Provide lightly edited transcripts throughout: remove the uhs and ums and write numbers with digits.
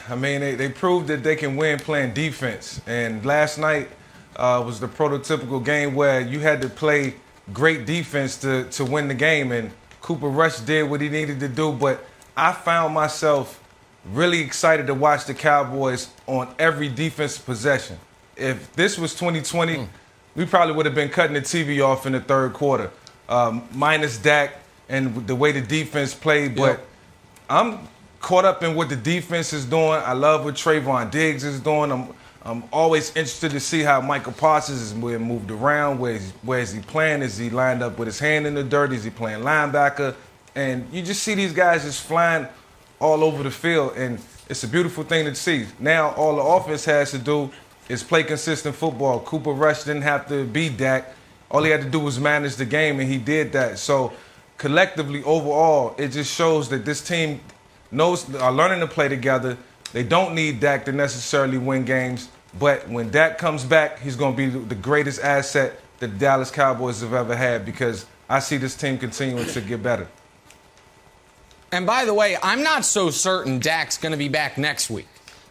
I mean, they proved that they can win playing defense. And last night was the prototypical game where you had to play great defense to win the game. And Cooper Rush did what he needed to do. But I found myself really excited to watch the Cowboys on every defensive possession. If this was 2020, we probably would have been cutting the TV off in the third quarter, minus Dak and the way the defense played. But I'm caught up in what the defense is doing. I love what Trayvon Diggs is doing. I'm always interested to see how Michael Parsons is moved around. Where is he playing? Is he lined up with his hand in the dirt? Is he playing linebacker? And you just see these guys just flying all over the field, and it's a beautiful thing to see. Now all the offense has to do is play consistent football. Cooper Rush didn't have to beat Dak. All he had to do was manage the game, and he did that. So collectively, overall, it just shows that this team are learning to play together. They don't need Dak to necessarily win games, but when Dak comes back, he's going to be the greatest asset that the Dallas Cowboys have ever had, because I see this team continuing to get better. And by the way, I'm not so certain Dak's going to be back next week.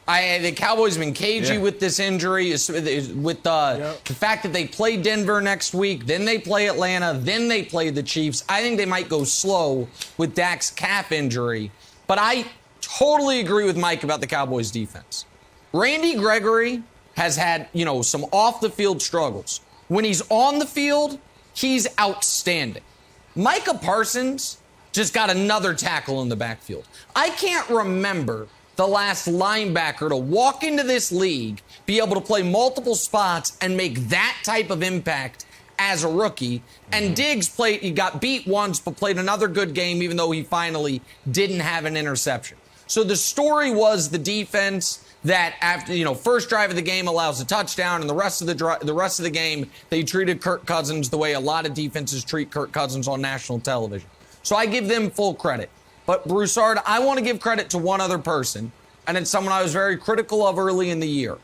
The Cowboys have been cagey with this injury, with the fact that they play Denver next week, then they play Atlanta, then they play the Chiefs. I think they might go slow with Dak's calf injury. But I totally agree with Mike about the Cowboys defense. Randy Gregory has had, some off-the-field struggles. When he's on the field, he's outstanding. Micah Parsons just got another tackle in the backfield. I can't remember the last linebacker to walk into this league, be able to play multiple spots, and make that type of impact as a rookie. And Diggs he got beat once, but played another good game, even though he finally didn't have an interception. So the story was the defense that after, first drive of the game allows a touchdown, and the rest of the game, they treated Kirk Cousins the way a lot of defenses treat Kirk Cousins on national television. So I give them full credit. But Broussard, I want to give credit to one other person, and it's someone I was very critical of early in the year,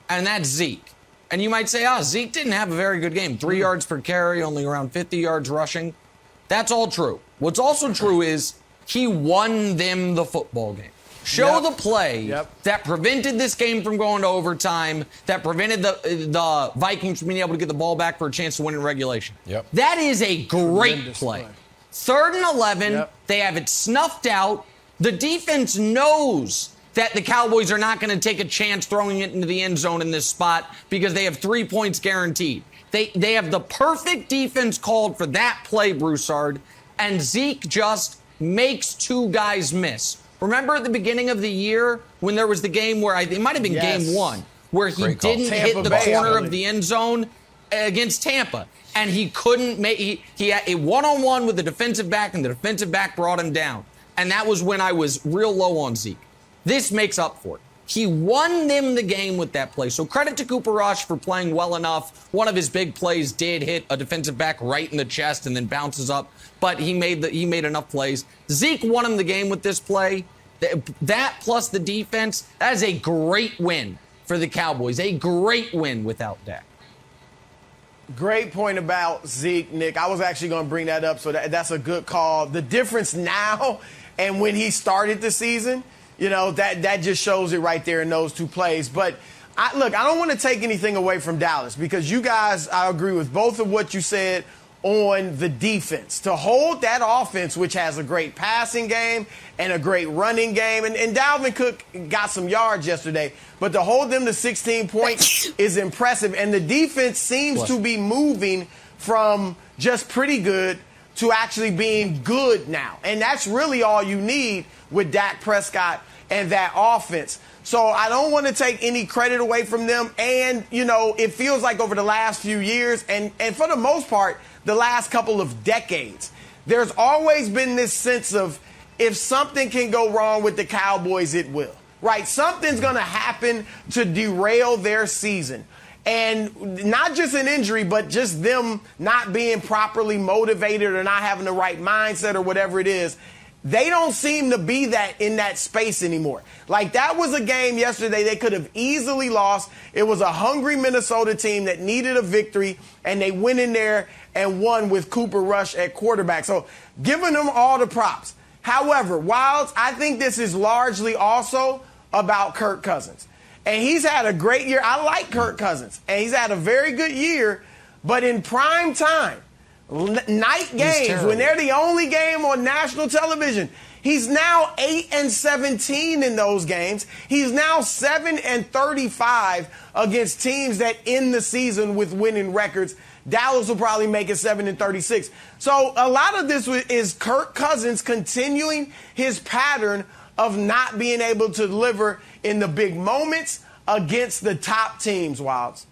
and that's Zeke. And you might say, Zeke didn't have a very good game. 3 yards per carry, only around 50 yards rushing. That's all true. What's also true is he won them the football game. Show the play that prevented this game from going to overtime, that prevented the Vikings from being able to get the ball back for a chance to win in regulation. That is a great play. 3rd and 11, they have it snuffed out. The defense knows that the Cowboys are not going to take a chance throwing it into the end zone in this spot because they have 3 points guaranteed. They have the perfect defense called for that play, Broussard, and Zeke just makes 2 guys miss. Remember at the beginning of the year when there was the game where it might have been game 1, where he didn't hit the corner of the end zone against Tampa. And he couldn't make he had a one-on-one with the defensive back, and the defensive back brought him down. And that was when I was real low on Zeke. This makes up for it. He won them the game with that play. So credit to Cooper Rush for playing well enough. One of his big plays did hit a defensive back right in the chest and then bounces up, but he made enough plays. Zeke won him the game with this play. That plus the defense, that is a great win for the Cowboys. A great win without Dak. Great point about Zeke, Nick. I was actually going to bring that up, so that's a good call. The difference now and when he started the season, that just shows it right there in those 2 plays. But, I don't want to take anything away from Dallas because you guys, I agree with both of what you said on the defense. To hold that offense, which has a great passing game and a great running game, and Dalvin Cook got some yards yesterday, but to hold them to 16 points is impressive. And the defense seems to be moving from just pretty good to actually being good now. And that's really all you need with Dak Prescott and that offense. So I don't want to take any credit away from them. And, it feels like over the last few years, and for the most part, the last couple of decades, there's always been this sense of if something can go wrong with the Cowboys, it will. Right? Something's going to happen to derail their season. And not just an injury, but just them not being properly motivated or not having the right mindset or whatever it is. They don't seem to be that in that space anymore. Like, that was a game yesterday they could have easily lost. It was a hungry Minnesota team that needed a victory, and they went in there and won with Cooper Rush at quarterback. So giving them all the props. However, while I think this is largely also about Kirk Cousins. And he's had a great year. I like Kirk Cousins. And he's had a very good year. But in prime time, night games, when they're the only game on national television, he's now 8-17 in those games. He's now 7-35 against teams that end the season with winning records. Dallas will probably make it 7-36. So a lot of this is Kirk Cousins continuing his pattern of not being able to deliver in the big moments against the top teams, Wilds.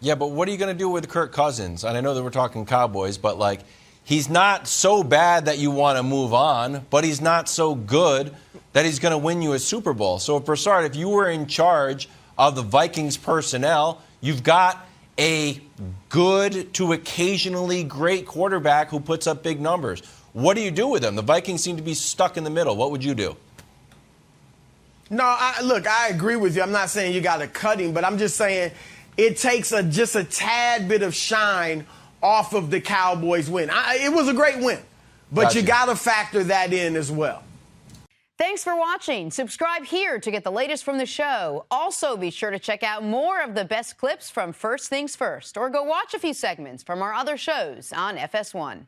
Yeah, but what are you going to do with Kirk Cousins? And I know that we're talking Cowboys, but, like, he's not so bad that you want to move on, but he's not so good that he's going to win you a Super Bowl. So, Broussard, if you were in charge of the Vikings personnel, you've got a good to occasionally great quarterback who puts up big numbers. What do you do with him? The Vikings seem to be stuck in the middle. What would you do? No, look, I agree with you. I'm not saying you got to cut him, but I'm just saying it takes just a tad bit of shine off of the Cowboys win. It was a great win, but you got to factor that in as well. Thanks for watching. Subscribe here to get the latest from the show. Also, be sure to check out more of the best clips from First Things First, or go watch a few segments from our other shows on FS1.